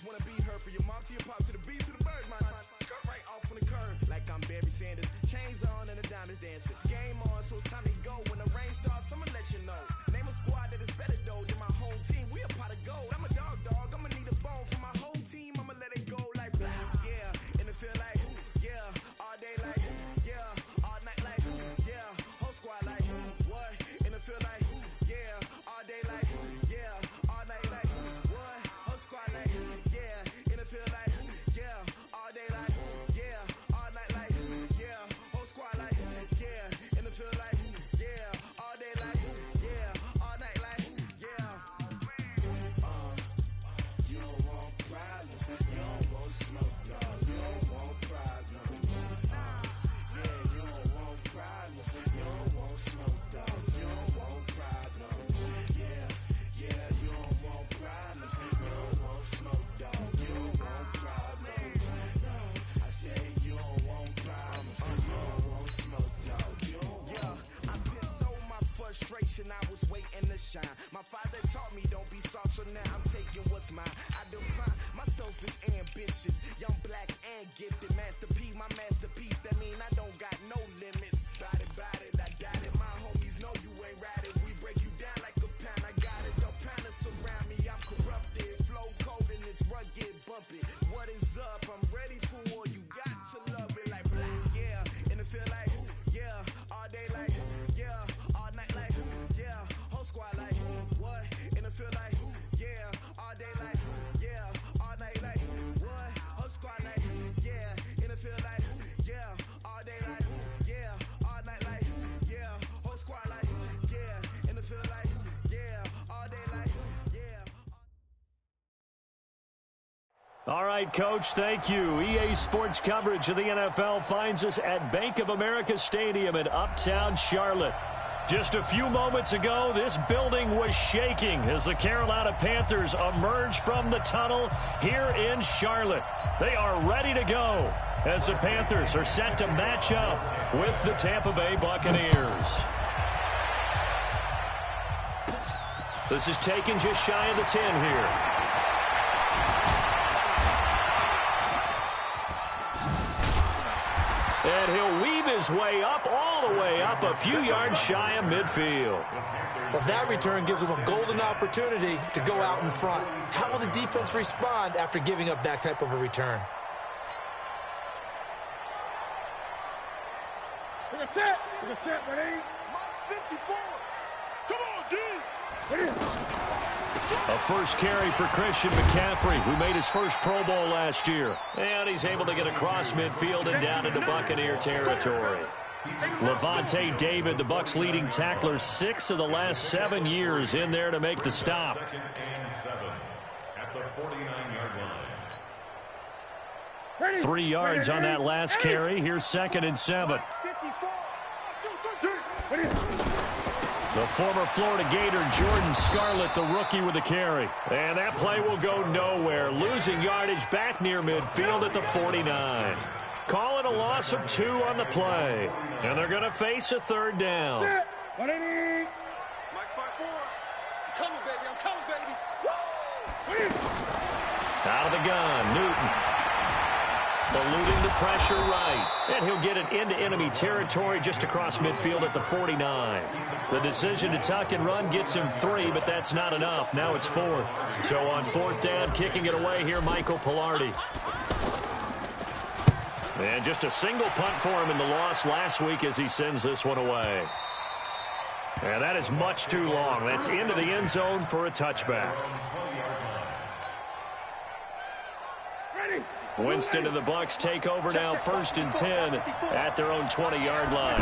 wanna be her for your mom to your pop to the beat to the bird, man. Cut right off on the curb like I'm Barry Sanders. Chains on and the diamonds dancing. Game on, so it's time to go. When the rain starts, I'ma let you know. Name a squad that is better though than my home team. We a pot of gold. I'm a dog. I'ma need a bone for my whole team. I'ma let it go like yeah. And it feel like yeah. All day like yeah. All night like yeah. Whole squad like what? And it feel like yeah. All day like yeah. All night like what? Whole squad like yeah. And it feel like yeah. All day like yeah. All night like yeah. Whole squad like yeah. And it feel like yeah. All day like yeah. All night like yeah. You don't want problems. You don't want smoke, no. You don't want problems. Yeah, you don't want problems. You don't want smoke, dog. You don't want problems. Yeah, you don't want problems. You don't want smoke, dog. You don't want problems. No, I say you don't want problems. You don't want smoke, dog. You don't want. Yeah, I put so my frustration. I was waiting to shine. My father taught me don't be soft, so now I'm taking what's mine. I define myself as ambitious, young, black, and gifted. Master P, my masterpiece. That mean I don't got no limits. Bout it, I doubt it. My homies know you ain't ratted. We break you down like a pound. I got it. Don't panic surround me. I'm corrupted. Flow cold and it's rugged, bumpy. What is up? I'm ready for war. You got to love it like black, yeah. And it feel like yeah. All day like yeah. All night like yeah. Whole squad like what? And it feel like yeah. All day like yeah. All night like what? Whole squad like yeah. And it feel like yeah. All day like yeah. All night like yeah. Whole squad like yeah. And it feel like yeah. All day like yeah. All right, Coach, thank you. EA Sports coverage of the NFL finds us at Bank of America Stadium in Uptown Charlotte. Just a few moments ago, this building was shaking as the Carolina Panthers emerged from the tunnel here in Charlotte. They are ready to go as the Panthers are set to match up with the Tampa Bay Buccaneers. This is taken just shy of the 10 here. And he'll weave his way up, all the way up, a few yards shy of midfield. Well, that return gives them a golden opportunity to go out in front. How will the defense respond after giving up that type of a return? We're going to tap, ready? 54. Come on, dude. Ready? A first carry for Christian McCaffrey, who made his first Pro Bowl last year. And he's able to get across midfield and down into Buccaneer territory. Levante David, the Bucs' leading tackler, 6 of the last 7 years in there to make the stop. At the 49-yard line. 3 yards on that last carry. Here's 2nd and 7. The former Florida Gator, Jordan Scarlett, the rookie with the carry. And that play will go nowhere. Losing yardage back near midfield at the 49. Call it a loss of 2 on the play. And they're going to face a 3rd down. What I need. Mike 5-4. I'm coming, baby. I'm coming, baby. Woo! Out of the gun, Newton. Eluding the pressure right. And he'll get it into enemy territory just across midfield at the 49. The decision to tuck and run gets him 3, but that's not enough. Now it's 4th. So on 4th down, kicking it away here, Michael Pilardi. And just a single punt for him in the loss last week as he sends this one away. And that is much too long. That's into the end zone for a touchback. Winston and the Bucs take over now, 1st and 10 at their own 20-yard line.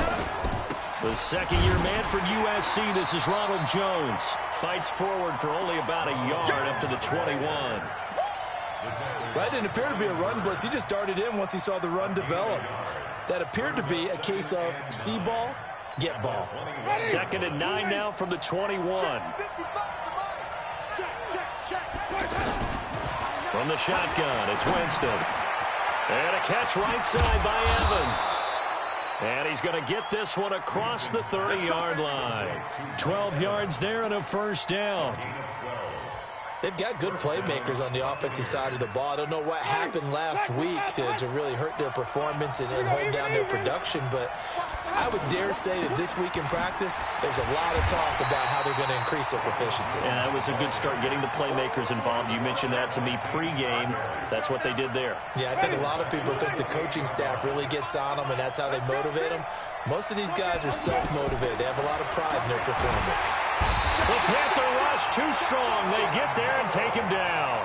The second-year man for USC, this is Ronald Jones. Fights forward for only about a yard up to the 21. That didn't appear to be a run blitz. He just darted in once he saw the run develop. That appeared to be a case of see ball, get ball. 2nd and 9 now from the 21. From the shotgun, it's Winston. And a catch right side by Evans. And he's going to get this one across the 30-yard line. 12 yards there and a 1st down. They've got good playmakers on the offensive side of the ball. I don't know what happened last week to really hurt their performance and hold down their production, but I would dare say that this week in practice, there's a lot of talk about how they're going to increase their proficiency. Yeah, that was a good start getting the playmakers involved. You mentioned that to me pregame. That's what they did there. Yeah, I think a lot of people think the coaching staff really gets on them, and that's how they motivate them. Most of these guys are self-motivated. They have a lot of pride in their performance. The Panther rush too strong. They get there and take him down.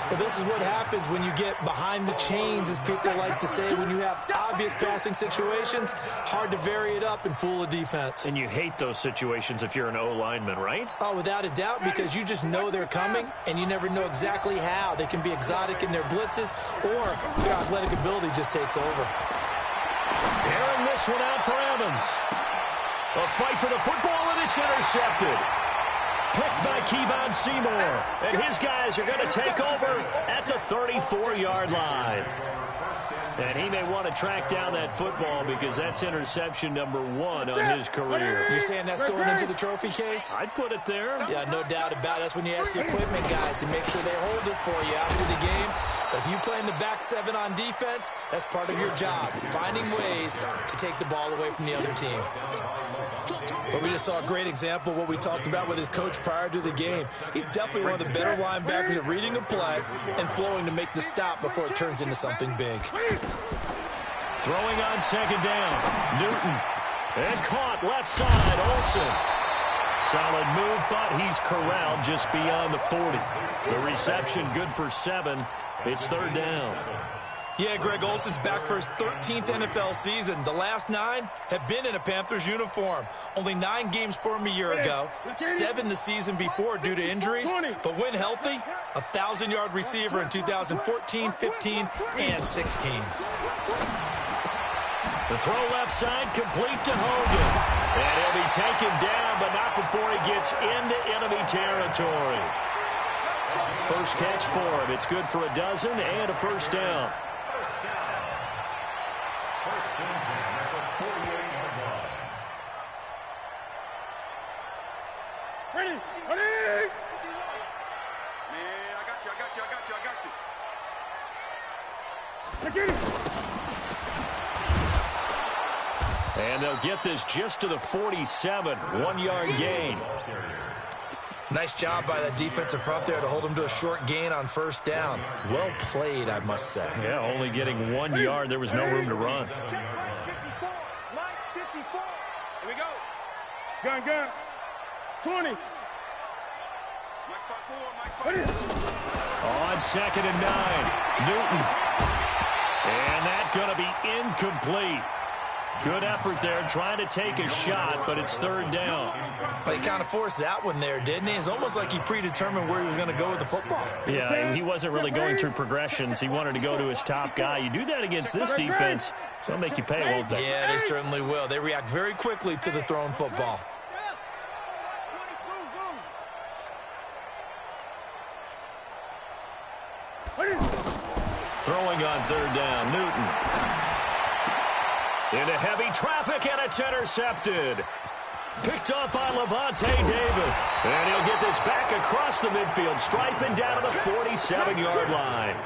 But this is what happens when you get behind the chains, as people like to say. When you have obvious passing situations, hard to vary it up and fool a defense. And you hate those situations if you're an O-lineman, right? Oh, without a doubt, because you just know they're coming, and you never know exactly how. They can be exotic in their blitzes, or their athletic ability just takes over. Airing this one out for Evans. A fight for the football, and it's intercepted. Picked by Kevon Seymour. And his guys are going to take over at the 34-yard line. And he may want to track down that football because that's interception number 1 on his career. You're saying that's going into the trophy case? I'd put it there. Yeah, no doubt about it. That's when you ask the equipment guys to make sure they hold it for you after the game. But if you play in the back 7 on defense, that's part of your job, finding ways to take the ball away from the other team. But we just saw a great example of what we talked about with his coach prior to the game. He's definitely one of the better linebackers at reading a play and flowing to make the stop before it turns into something big. Throwing on second down. Newton. And caught left side. Olsen. Solid move, but he's corralled just beyond the 40. The reception good for 7. It's third down. Yeah, Greg Olsen's back for his 13th NFL season. The last 9 have been in a Panthers uniform. Only 9 games for him a year ago, 7 the season before due to injuries. But when healthy, a 1,000-yard receiver in 2014, 15, and 16. The throw left side complete to Hogan. And he'll be taken down, but not before he gets into enemy territory. First catch for him. It's good for a dozen and a first down. Ready? Ready? Man, I got you. I get it. And they'll get this just to the 47. 1-yard gain. Nice job by that defensive front there to hold him to a short gain on first down. Well played, I must say. Yeah, only getting 1 yard. There was no room to run. Check 54. Line 54. Here we go. Gun. 20. Mike 5-4. On second and 9. Newton. And that's going to be incomplete. Good effort there, trying to take a shot, but it's third down. But he kind of forced that one there, didn't he? It's almost like he predetermined where he was going to go with the football. Yeah, he wasn't really going through progressions. He wanted to go to his top guy. You do that against this defense, they'll make you pay, won't they? Yeah, they certainly will. They react very quickly to the thrown football. Throwing on third down, Newton. Into heavy traffic, and it's intercepted. Picked up by Levante David. And he'll get this back across the midfield, striping down to the 47-yard line.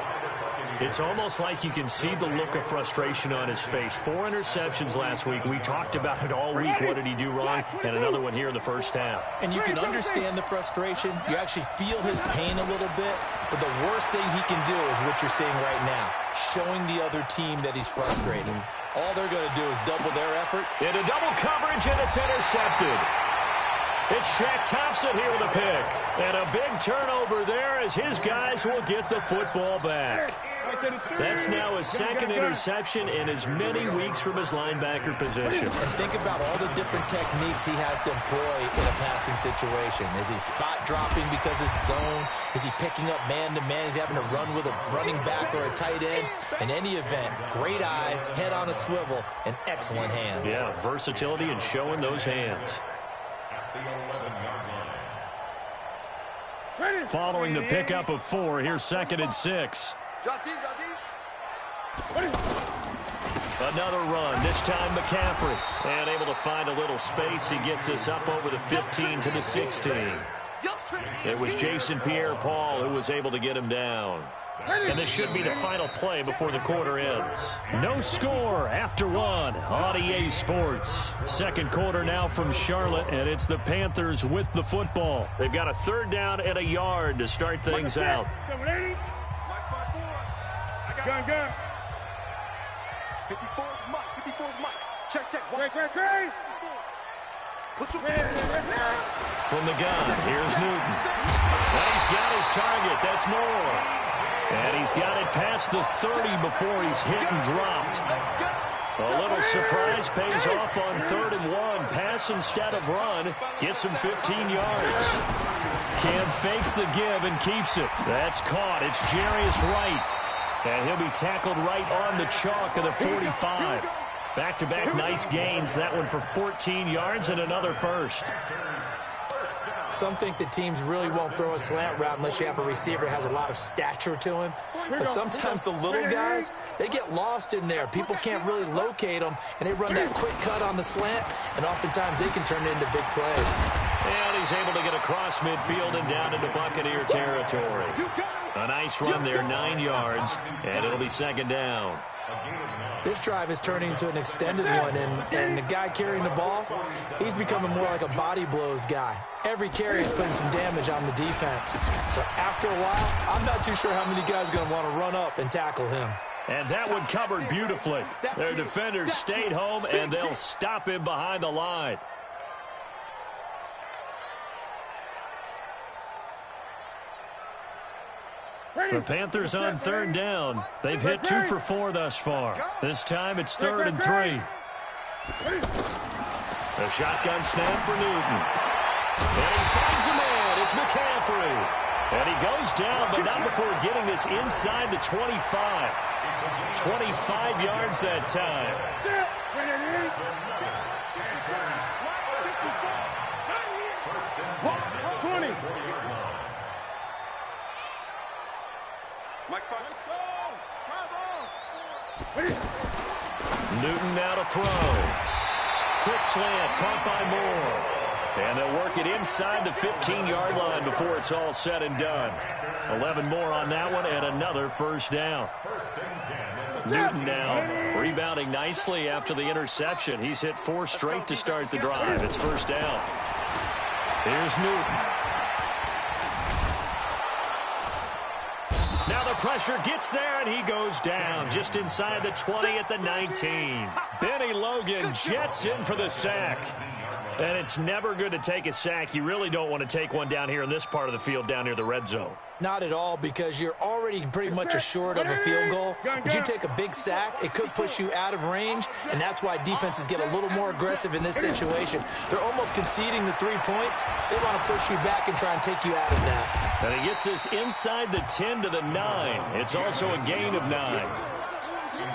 It's almost like you can see the look of frustration on his face. 4 interceptions last week. We talked about it all week. What did he do wrong? And another one here in the first half. And you can understand the frustration. You actually feel his pain a little bit. But the worst thing he can do is what you're seeing right now, showing the other team that he's frustrated. All they're going to do is double their effort. Into double coverage, and it's intercepted. It's Shaq Thompson here with a pick. And a big turnover there as his guys will get the football back. That's now his second interception in as many weeks from his linebacker position. And think about all the different techniques he has to employ in a passing situation. Is he spot dropping because it's zone? Is he picking up man-to-man? Is he having to run with a running back or a tight end? In any event, great eyes, head on a swivel, and excellent hands. Yeah, versatility and showing those hands. Following the pickup of 4, here's second and 6. Another run, this time McCaffrey. And able to find a little space. He gets us up over the 15 to the 16. It was Jason Pierre-Paul who was able to get him down. And this should be the final play before the quarter ends. No score after one on EA Sports. Second quarter now from Charlotte, and it's the Panthers with the football. They've got a third down and a yard to start things out. Gun. 54 is Mike. 54 is Mike. Check. Great. From the gun, here's Newton. And he's got his target. That's Moore. And he's got it past the 30 before he's hit and dropped. A little surprise pays off on 3rd and 1. Pass instead of run. Gets him 15 yards. Cam fakes the give and keeps it. That's caught. It's Jarius Wright. And he'll be tackled right on the chalk of the 45. Back-to-back nice gains. That one for 14 yards and another first. Some think that teams really won't throw a slant route unless you have a receiver that has a lot of stature to him. But sometimes the little guys, they get lost in there. People can't really locate them, and they run that quick cut on the slant, and oftentimes they can turn it into big plays. And he's able to get across midfield and down into Buccaneer territory. A nice run there, 9 yards, and it'll be second down. This drive is turning into an extended one, and the guy carrying the ball, he's becoming more like a body blows guy. Every carry is putting some damage on the defense. So after a while, I'm not too sure how many guys are going to want to run up and tackle him. And that one covered beautifully. Their defenders stayed home, and they'll stop him behind the line. The Panthers on 3rd down. They've hit 2 for 4 thus far. This time it's 3rd and 3. A shotgun snap for Newton. And he finds a man. It's McCaffrey. And he goes down, but not before getting this inside the 25. 25 yards that time. 20. Newton now to throw. Quick slant, caught by Moore. And they'll work it inside the 15-yard line before it's all said and done. 11 more on that one and another first down. Newton now rebounding nicely after the interception. He's hit 4 straight to start the drive. It's first down. Here's Newton. Now the pressure gets there, and he goes down just inside the 20 at the 19. Benny Logan jets in for the sack. And it's never good to take a sack. You really don't want to take one down here in this part of the field, down near the red zone. Not at all, because you're already pretty much assured of a field goal. But you take a big sack, it could push you out of range, and that's why defenses get a little more aggressive in this situation. They're almost conceding the 3 points. They want to push you back and try and take you out of that. And he gets this inside the 10 to the 9. It's also a gain of 9.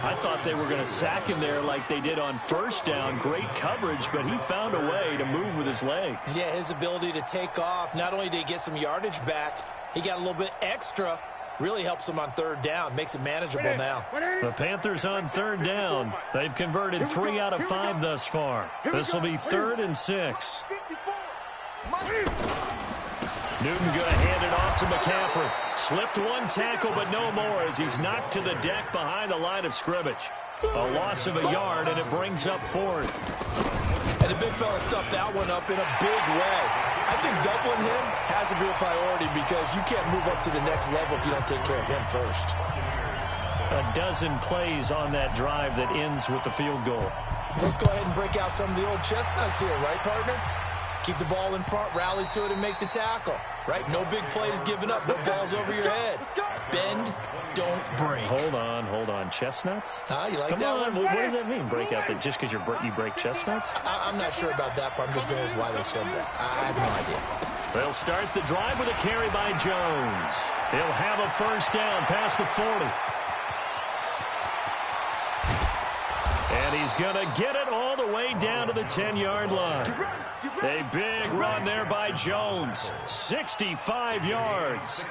I thought they were going to sack him there like they did on first down. Great coverage, but he found a way to move with his legs. Yeah, his ability to take off, not only did he get some yardage back, he got a little bit extra. Really helps him on 3rd down, makes it manageable now. The Panthers on 3rd down. They've converted 3 out of 5 thus far. This will be 3rd and 6. Newton going to hand it off to McCaffrey. Slipped one tackle, but no more as he's knocked to the deck behind the line of scrimmage. A loss of a yard, and it brings up 4th. And the big fella stuffed that one up in a big way. I think doubling him has a real priority because you can't move up to the next level if you don't take care of him first. A dozen plays on that drive that ends with the field goal. Let's go ahead and break out some of the old chestnuts here, right, partner? Keep the ball in front, rally to it, and make the tackle. Right? No big plays given up. No balls over your head. Bend, don't break. Hold on. Chestnuts? You like Come that on. one? What does that mean, break out? Just because you break chestnuts? I'm not sure about that part. I'm just going with why they said that. I have no idea. They'll start the drive with a carry by Jones. He'll have a first down past the 40. And he's going to get it all the way down to the 10-yard line. A big run there by Jones. 65 yards.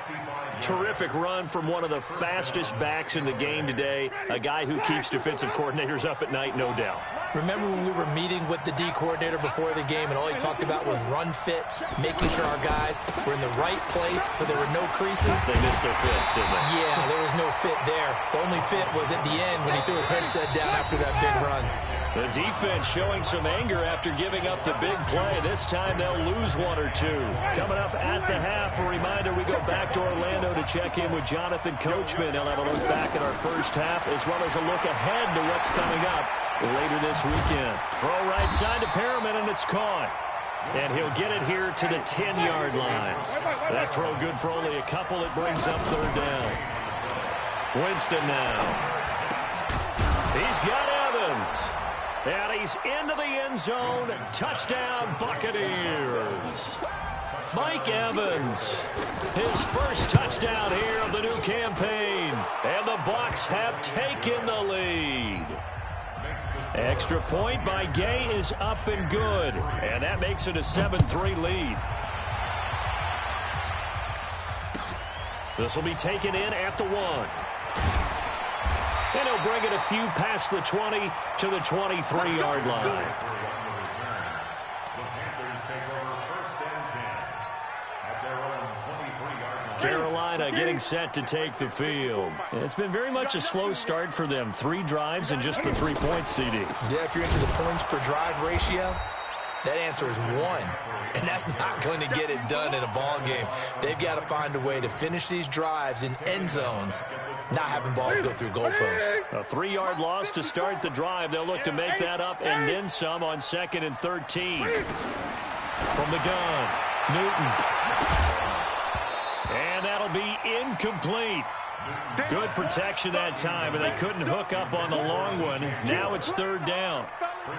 Terrific run from one of the fastest backs in the game today. A guy who keeps defensive coordinators up at night, no doubt. Remember when we were meeting with the D coordinator before the game and all he talked about was run fits, making sure our guys were in the right place so there were no creases? They missed their fits, didn't they? Yeah, there was no fit there. The only fit was at the end when he threw his headset down after that big run. The defense showing some anger after giving up the big play. This time they'll lose one or two. Coming up at the half, a reminder we go back to Orlando to check in with Jonathan Coachman. He'll have a look back at our first half as well as a look ahead to what's coming up later this weekend. Throw right side to Perriman, and it's caught. And he'll get it here to the 10-yard line. That throw good for only a couple. It brings up third down. Winston now. He's got Evans. And he's into the end zone. Touchdown, Buccaneers. Mike Evans, his first touchdown here of the new campaign. And the Bucs have taken the lead. Extra point by Gay is up and good. And that makes it a 7-3 lead. This will be taken in at the 1. And he'll bring it a few past the 20 to the 23-yard line. Carolina getting set to take the field. It's been very much a slow start for them. 3 drives and just the 3 points, CD. Yeah, if you're into the points per drive ratio, that answer is 1. And that's not going to get it done in a ball game. They've got to find a way to finish these drives in end zones, not having balls go through goalposts. A 3-yard loss to start the drive. They'll look to make that up and then some on 2nd and 13. From the gun, Newton. And that'll be incomplete. Good protection that time, and they couldn't hook up on the long one. Now it's third down.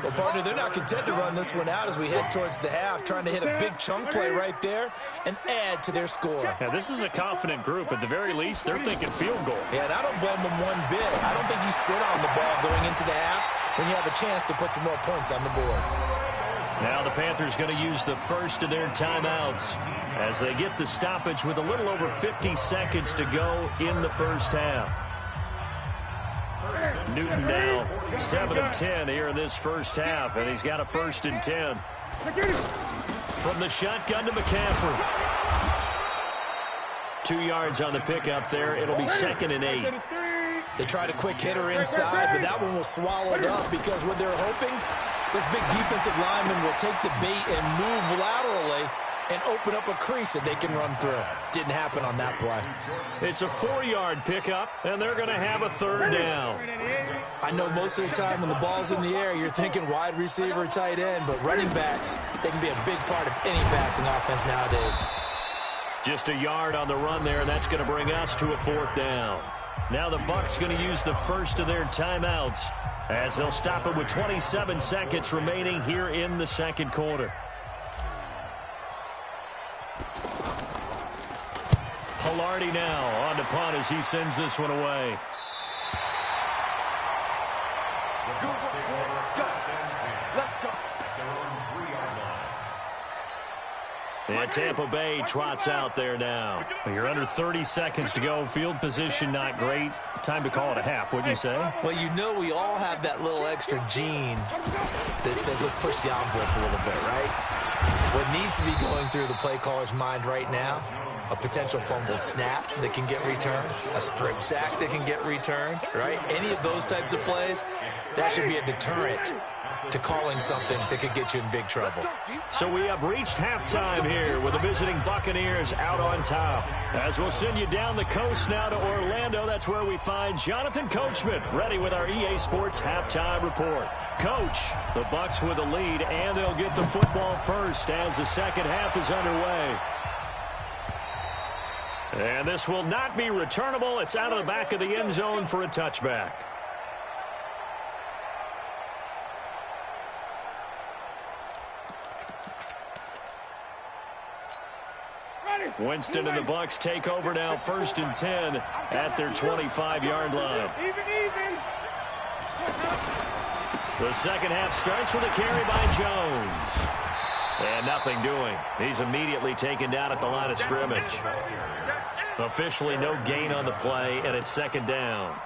Well, partner, they're not content to run this one out as we head towards the half, trying to hit a big chunk play right there and add to their score. Yeah, this is a confident group. At the very least, they're thinking field goal. Yeah, and I don't blame them one bit. I don't think you sit on the ball going into the half when you have a chance to put some more points on the board. Now the Panthers going to use the first of their timeouts as they get the stoppage with a little over 50 seconds to go in the first half. Newton now 7 of 10 here in this first half, and he's got a 1st and 10. From the shotgun to McCaffrey. 2 yards on the pickup there. It'll be 2nd and 8. They tried a quick hitter inside, but that one was swallowed up because what they're hoping, this big defensive lineman will take the bait and move laterally and open up a crease that they can run through. Didn't happen on that play. It's a 4-yard pickup, and they're going to have a third down. I know most of the time when the ball's in the air, you're thinking wide receiver, tight end, but running backs, they can be a big part of any passing offense nowadays. Just a yard on the run there, and that's going to bring us to a 4th down. Now the Bucs going to use the first of their timeouts as they'll stop it with 27 seconds remaining here in the second quarter. Pilardi now on to punt as he sends this one away. And Tampa Bay trots out there now. You're under 30 seconds to go. Field position not great. Time to call it a half, wouldn't you say? Well, you know we all have that little extra gene that says let's push the envelope a little bit, right? What needs to be going through the play caller's mind right now, a potential fumbled snap that can get returned, a strip sack that can get returned, right? Any of those types of plays, that should be a deterrent to calling something that could get you in big trouble. So we have reached halftime here with the visiting Buccaneers out on top. As we'll send you down the coast now to Orlando, that's where we find Jonathan Coachman ready with our EA Sports halftime report. Coach, the Bucs with the lead, and they'll get the football first as the second half is underway. And this will not be returnable. It's out of the back of the end zone for a touchback. Winston and the Bucs take over now, 1st and 10 at their 25-yard line. The second half starts with a carry by Jones. And nothing doing. He's immediately taken down at the line of scrimmage. Officially no gain on the play, and it's second down.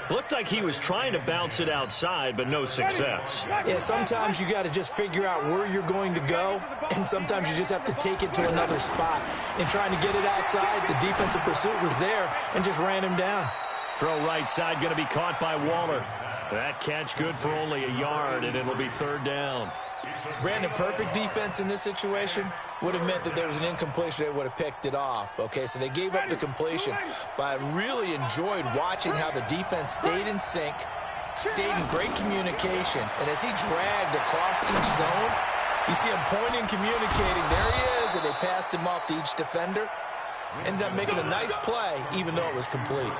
Looked like he was trying to bounce it outside, but no success. Yeah, sometimes you got to just figure out where you're going to go, and sometimes you just have to take it to another spot. In trying to get it outside, the defensive pursuit was there and just ran him down. Throw right side, going to be caught by Waller. That catch good for only a yard, and it'll be third down. Brandon, perfect defense in this situation would have meant that there was an incompletion. They would have picked it off. Okay, so they gave up the completion, but I really enjoyed watching how the defense stayed in sync, stayed in great communication, and as he dragged across each zone, you see him pointing, communicating. There he is, and they passed him off to each defender. Ended up making a nice play, even though it was complete.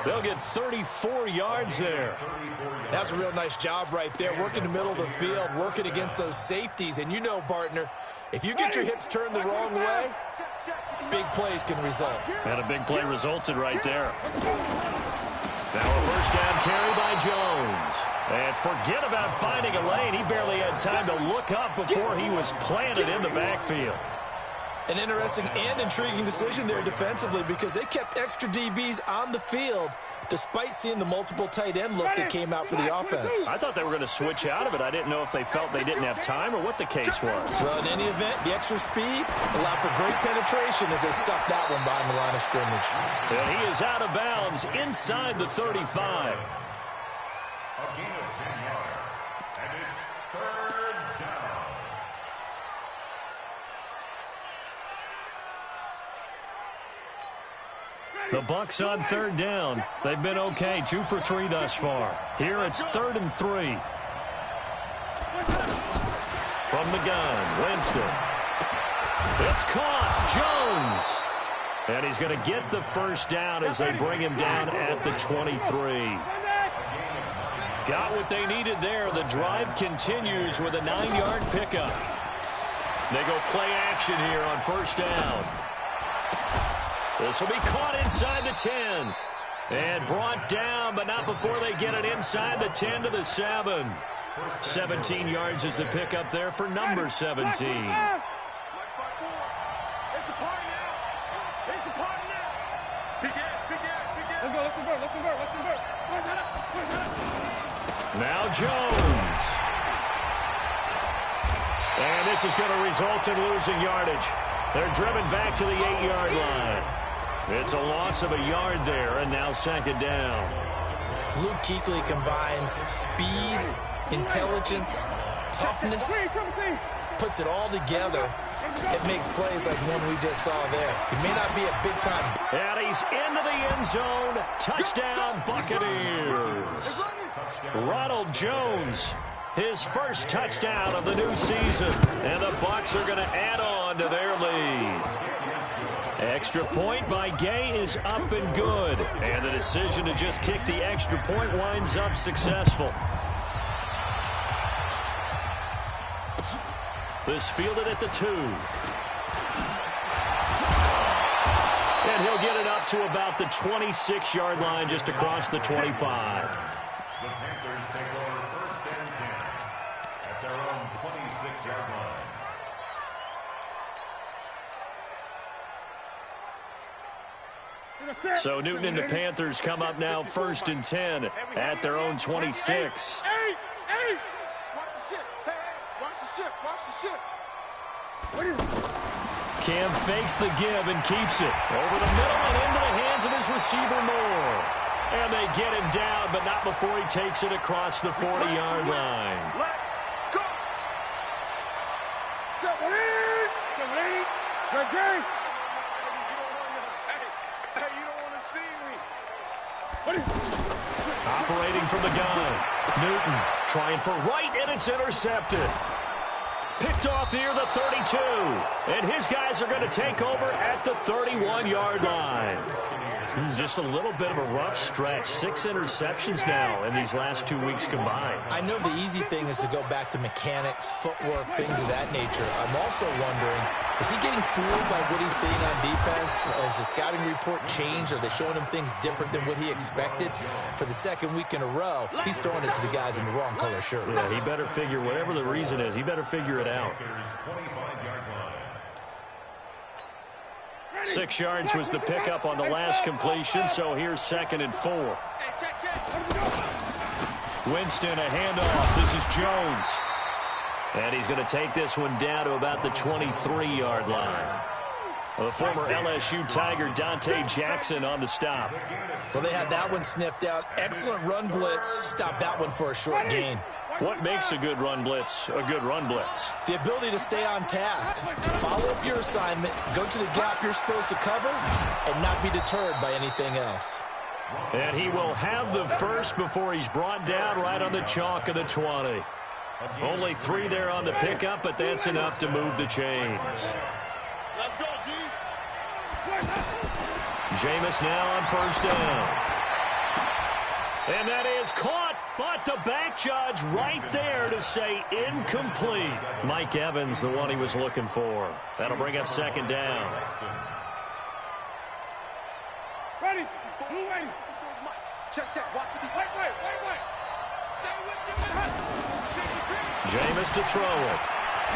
They'll get 34 yards there. That's a real nice job right there, working the middle of the field, working against those safeties. And you know, partner, if you get your hips turned the wrong way, big plays can result. And a big play resulted right there. Now a first down carry by Jones. And forget about finding a lane. He barely had time to look up before he was planted in the backfield. An interesting and intriguing decision there defensively because they kept extra DBs on the field despite seeing the multiple tight end look that came out for the offense. I thought they were going to switch out of it. I didn't know if they felt they didn't have time or what the case was. Well, in any event, the extra speed allowed for great penetration as they stuck that one behind the line of scrimmage. And he is out of bounds inside the 35. A gain of 10 yards, and it's third down. The Bucks on third down. They've been okay, 2 for 3 thus far. Here it's 3rd and 3. From the gun, Winston. It's caught, Jones. And he's going to get the first down as they bring him down at the 23. Got what they needed there. The drive continues with a 9-yard pickup. They go play action here on first down. This will be caught inside the 10. And brought down, but not before they get it inside the 10 to the 7. 17 yards is the pickup there for number 17. Now Jones. And this is going to result in losing yardage. They're driven back to the 8-yard line. It's a loss of a yard there, and now second down. Luke Kuechly combines speed, intelligence, toughness, puts it all together. It makes plays like one we just saw there. He may not be a big-time. And he's into the end zone. Touchdown, Buccaneers. Ronald Jones, his first touchdown of the new season. And the Bucs are going to add on to their lead. Extra point by Gay is up and good. And the decision to just kick the extra point winds up successful. This fielded at the 2. And he'll get it up to about the 26-yard line, just across the 25. The Panthers take over first and 10 at their own 26-yard line. So Newton and the Panthers come up now first and 10 at their own 26. Hey! Watch the ship. Hey, watch the ship. Watch the ship. Cam fakes the give and keeps it over the middle and into the hands of his receiver Moore. And they get him down, but not before he takes it across the 40-yard line. Let go. Hey, you don't want to see me. Operating from the gun. Newton trying for right, and it's intercepted. Picked off near the 32. And his guys are going to take over at the 31-yard line. Just a little bit of a rough stretch. 6 interceptions now in these last 2 weeks combined. I know the easy thing is to go back to mechanics, footwork, things of that nature. I'm also wondering, is he getting fooled by what he's seeing on defense? Has the scouting report changed? Are they showing him things different than what he expected? For the second week in a row, he's throwing it to the guys in the wrong color shirts. Yeah, he better figure, whatever the reason is, he better figure it out. Panthers 25-yard line. 6 yards was the pickup on the last completion, so here's 2nd and 4. Winston, a handoff. This is Jones. And he's going to take this one down to about the 23-yard line. The former LSU Tiger Dante Jackson on the stop. Well, they had that one sniffed out. Excellent run blitz. Stop that one for a short gain. What makes a good run blitz a good run blitz? The ability to stay on task, to follow up your assignment, go to the gap you're supposed to cover, and not be deterred by anything else. And he will have the first before he's brought down right on the chalk of the 20. Only 3 there on the pickup, but that's enough to move the chains. Let's go, D. Jameis now on 1st down. And that is caught, but the back judge right there to say incomplete. Mike Evans, the one he was looking for. That'll bring up 2nd down. Ready. Blue ready. Check. Watch the D. Wait. Stay with you. Jameis to throw it.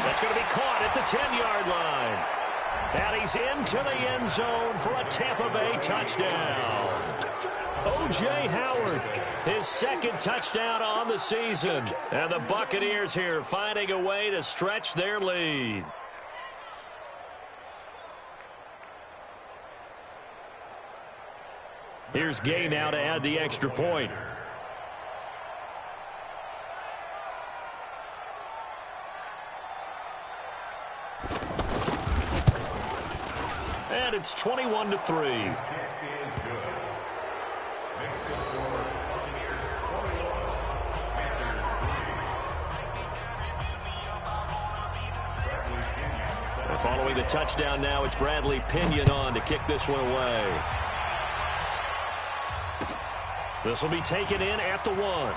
That's going to be caught at the 10-yard line. And he's into the end zone for a Tampa Bay touchdown. O.J. Howard, his 2nd touchdown on the season. And the Buccaneers here finding a way to stretch their lead. Here's Gay now to add the extra point. And it's 21-3. Following the touchdown now, it's Bradley Pinion on to kick this one away. This will be taken in at the 1.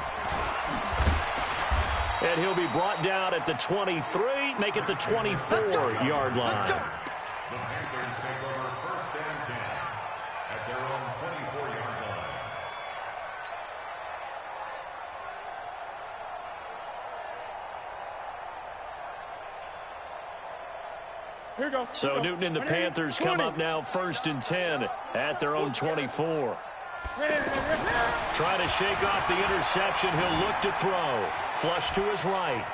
And he'll be brought down at the 23, make it the 24-yard line. The Panthers take over 1st and 10 at their own 24-yard line. Here we go. So Newton and the Panthers come up now 1st and 10 at their own 24. Trying to shake off the interception. He'll look to throw. Flush to his right.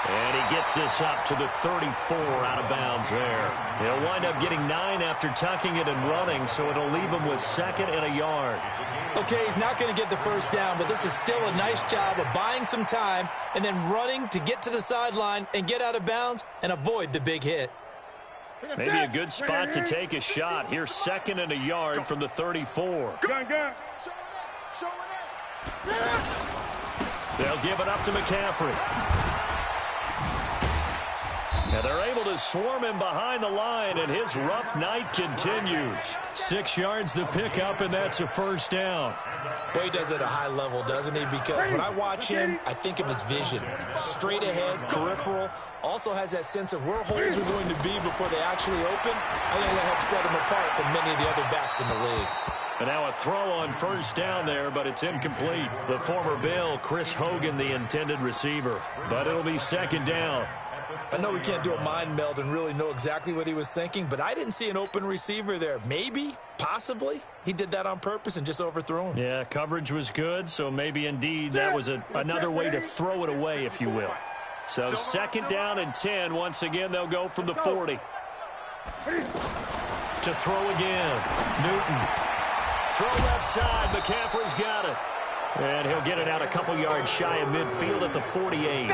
And he gets this up to the 34 out of bounds there. He'll wind up getting 9 after tucking it and running, so it'll leave him with 2nd and a yard. Okay, he's not going to get the 1st down, but this is still a nice job of buying some time and then running to get to the sideline and get out of bounds and avoid the big hit. Maybe a good spot to take a shot. Here's 2nd and a yard from the 34. Gun. They'll give it up to McCaffrey. And they're able to swarm him behind the line, and his rough night continues. 6 yards the pickup, and that's a 1st down. Boy, he does it at a high level, doesn't he? Because when I watch him, I think of his vision. Straight ahead, peripheral. Also has that sense of where holes are going to be before they actually open. I think that helps set him apart from many of the other backs in the league. And now a throw on 1st down there, but it's incomplete. The former Bill, Chris Hogan, the intended receiver. But it'll be 2nd down. I know we can't do a mind meld and really know exactly what he was thinking, but I didn't see an open receiver there. Maybe, possibly, he did that on purpose and just overthrew him. Yeah, coverage was good, so maybe indeed that was another way to throw it away, if you will. So 2nd down and 10. Once again, they'll go from the 40. To throw again. Newton. Throw left side. McCaffrey's got it. And he'll get it out a couple yards shy of midfield at the 48.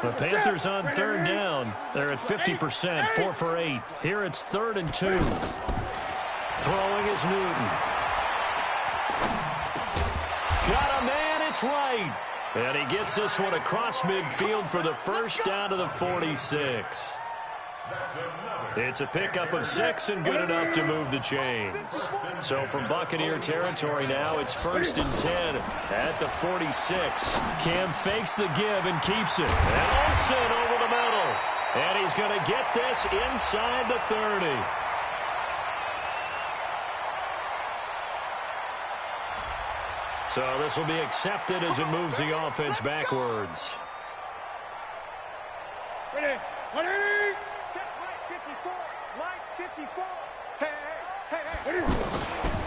The Panthers on 3rd down. They're at 50%, 4 for 8. Here it's 3rd and 2. Throwing is Newton. Got a man, it's right. And he gets this one across midfield for the 1st down to the 46. It's a pickup of 6 and good enough to move the chains. So from Buccaneer territory now, it's 1st and 10 at the 46. Cam fakes the give and keeps it. And Olsen over the middle. And he's going to get this inside the 30. So this will be accepted as it moves the offense backwards. Ready. 54. Mike 54. Hey.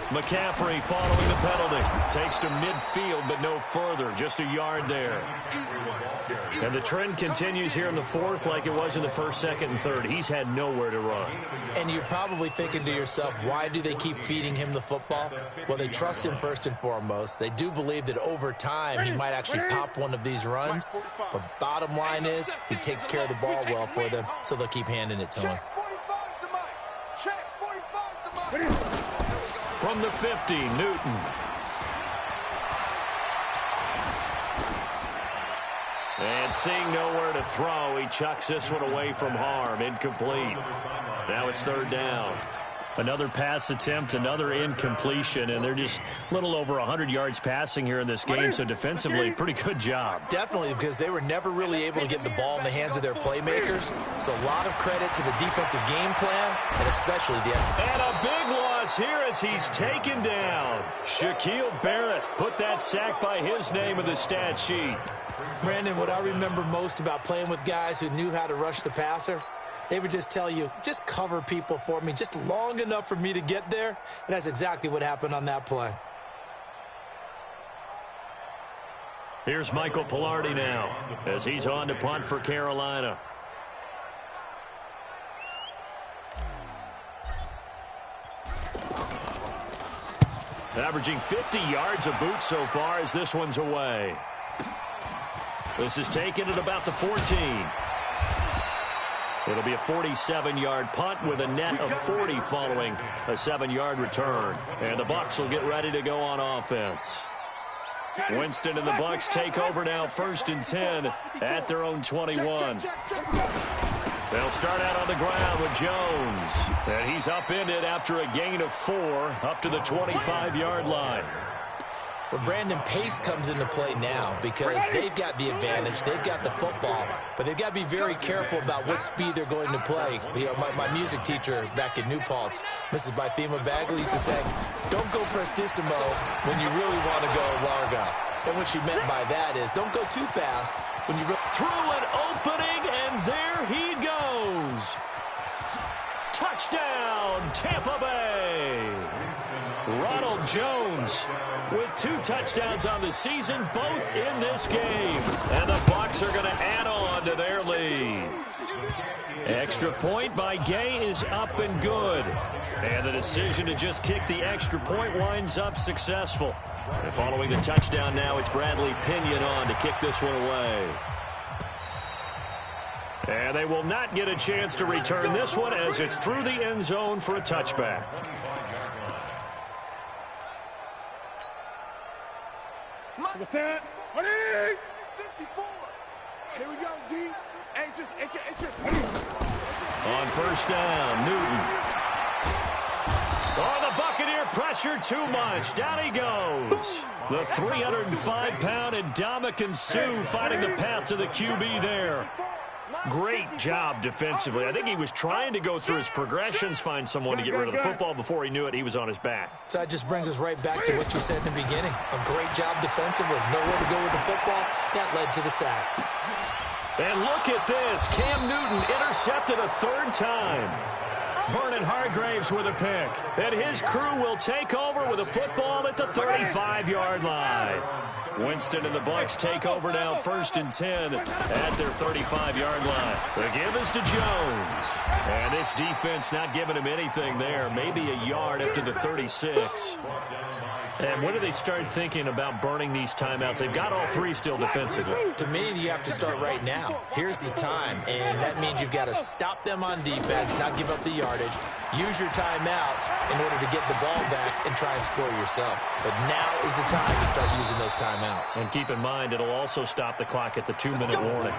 McCaffrey following the penalty. Takes to midfield, but no further. Just a yard there. And the trend continues here in the fourth like it was in the first, second, and third. He's had nowhere to run. And you're probably thinking to yourself, why do they keep feeding him the football? Well, they trust him first and foremost. They do believe that over time he might actually pop one of these runs. But bottom line is, he takes care of the ball well for them, so they'll keep handing it to him. Check 45 to Mike. From the 50, Newton. And seeing nowhere to throw, he chucks this one away from harm. Incomplete. Now it's third down. Another pass attempt, another incompletion, and they're just a little over 100 yards passing here in this game, so defensively, pretty good job. Definitely, because they were never really able to get the ball in the hands of their playmakers. So a lot of credit to the defensive game plan, and especially the... And a big loss here as he's taken down. Shaquille Barrett put that sack by his name in the stat sheet. Brandon, what I remember most about playing with guys who knew how to rush the passer, they would just tell you, just cover people for me, just long enough for me to get there. And that's exactly what happened on that play. Here's Michael Pilardi now as he's on to punt for Carolina. Averaging 50 yards a boot so far as this one's away. This is taken at about the 14. It'll be a 47-yard punt with a net of 40 following a 7-yard return. And the Bucs will get ready to go on offense. Winston and the Bucs take over now, 1st and 10 at their own 21. They'll start out on the ground with Jones. And he's upended after a gain of 4 up to the 25-yard line. Well, Brandon, pace comes into play now because they've got the advantage. They've got the football, but they've got to be very careful about what speed they're going to play. You know, my music teacher back in New Paltz, Mrs. Bythema Bagley, used to say, don't go prestissimo when you really want to go largo. And what she meant by that is don't go too fast when you through an opening, and there he goes. Touchdown, Tampa Bay. Ronald Jones with 2 touchdowns on the season, both in this game. And the Bucs are going to add on to their lead. Extra point by Gay is up and good. And the decision to just kick the extra point winds up successful. And following the touchdown now, it's Bradley Pinion on to kick this one away. And they will not get a chance to return this one as it's through the end zone for a touchback. Ready? 54. Here we go, D. It's just. On first down, Newton. Oh, the Buccaneer pressure too much. Down he goes. The 305-pound Ndamukong Suh finding the path to the QB there. Great job defensively. I think he was trying to go through his progressions, find someone to get rid of the football. Before he knew it, he was on his back. So that just brings us right back to what you said in the beginning. A great job defensively. Nowhere to go with the football. That led to the sack. And look at this. Cam Newton intercepted a 3rd time. Vernon Hargraves with a pick. And his crew will take over with a football at the 35-yard line. Winston and the Bucs take over now, 1st and 10 at their 35-yard line. The give is to Jones. And this defense not giving him anything there. Maybe a yard up to the 36. And when do they start thinking about burning these timeouts? They've got all 3 still defensively. To me, you have to start right now. Here's the time, and that means you've got to stop them on defense, not give up the yardage, use your timeouts in order to get the ball back and try and score yourself. But now is the time to start using those timeouts. And keep in mind, it'll also stop the clock at the 2-minute warning.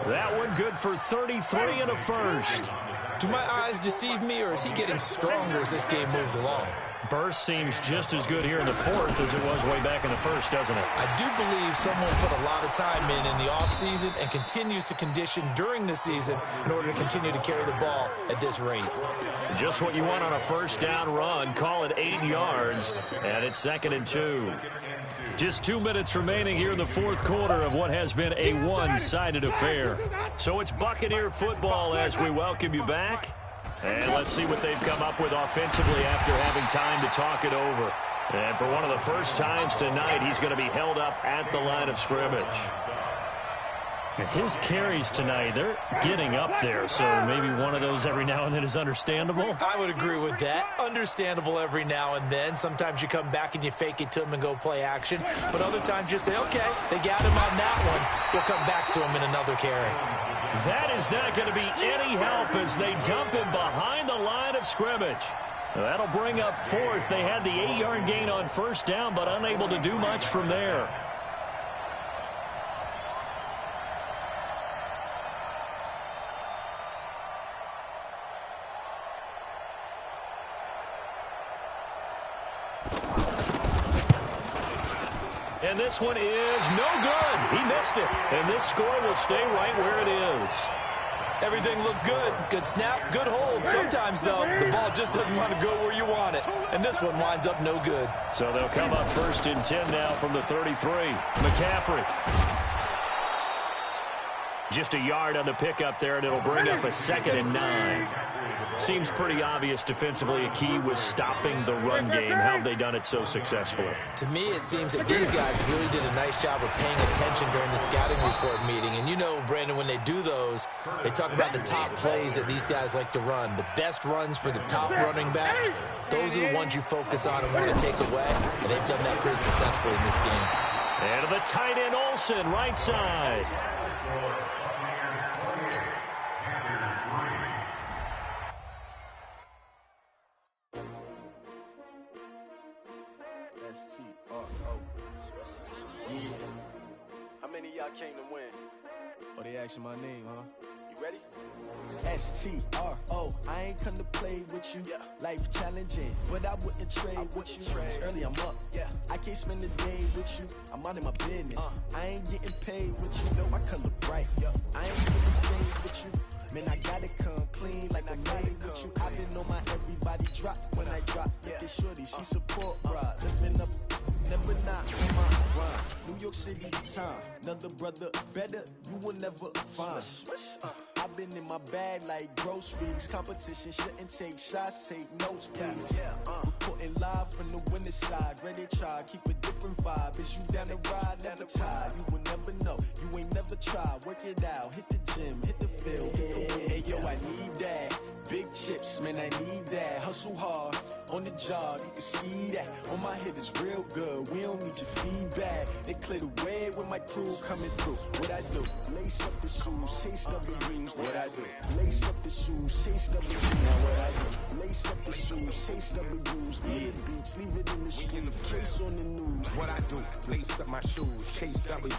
That one good for 33 and a first. Do my eyes deceive me, or is he getting stronger as this game moves along? Burst seems just as good here in the 4th as it was way back in the 1st, doesn't it? I do believe someone put a lot of time in the offseason and continues to condition during the season in order to continue to carry the ball at this rate. Just what you want on a 1st down run. Call it 8 yards, and it's 2nd and 2. Just 2 minutes remaining here in the 4th quarter of what has been a one-sided affair. So it's Buccaneer football as we welcome you back. And let's see what they've come up with offensively after having time to talk it over. And for one of the first times tonight, he's going to be held up at the line of scrimmage. His carries tonight, they're getting up there, so maybe one of those every now and then is understandable. I would agree with that. Understandable every now and then. Sometimes you come back and you fake it to him and go play action. But other times you say, okay, they got him on that one. We'll come back to him in another carry. That is not going to be any help as they dump him behind the line of scrimmage. That'll bring up fourth. They had the 8-yard gain on first down, but unable to do much from there. And this one is no good. He missed it. And this score will stay right where it is. Everything looked good. Good snap, good hold. Sometimes, though, the ball just doesn't want to go where you want it. And this one winds up no good. So they'll come up 1st and 10 now from the 33. McCaffrey. Just a yard on the pickup there, and it'll bring up a 2nd and 9. Seems pretty obvious defensively a key was stopping the run game. How have they done it so successfully? To me, it seems that these guys really did a nice job of paying attention during the scouting report meeting. And you know, Brandon, when they do those, they talk about the top plays that these guys like to run. The best runs for the top running back, those are the ones you focus on and want to take away. And they've done that pretty successfully in this game. And to the tight end, Olsen, right side. How many of y'all came to win? Oh, they asking my name, huh? You ready? S-T-R-O, I ain't come to play with you. Yeah. Life challenging, but I wouldn't trade with you. It's early, I'm up. Yeah. I can't spend the day with you. I'm out of my business. I ain't getting paid with you. No, my color bright. I ain't getting paid with you. Man, I gotta come clean like I'm made with you. I've been on my everybody drop when I drop. Look at shorty, she support ride. Living up, never not on my grind. New York City time, another brother better, you will never find. I've been in my bag like groceries. Competition shouldn't take shots, take notes, please. Reporting live from the winning side. Ready to try, keep a different vibe. Is you down the ride, never tired. You will never know, you ain't never tried. Work it out, hit the gym, hit the field. Hey yo, I need that. Big chips, man, I need that. Hustle hard, on the job, you can see that. On my head is real good, we don't need your feedback. They clear the way with my crew coming through. What I do? Lace up the shoes, chase W's. What I do? Lace up the shoes, chase W's. Now what I do? Lace up the shoes, chase W's. Leave the beats, leave it in the street. Case on the news. What I do? Lace up my shoes, chase W.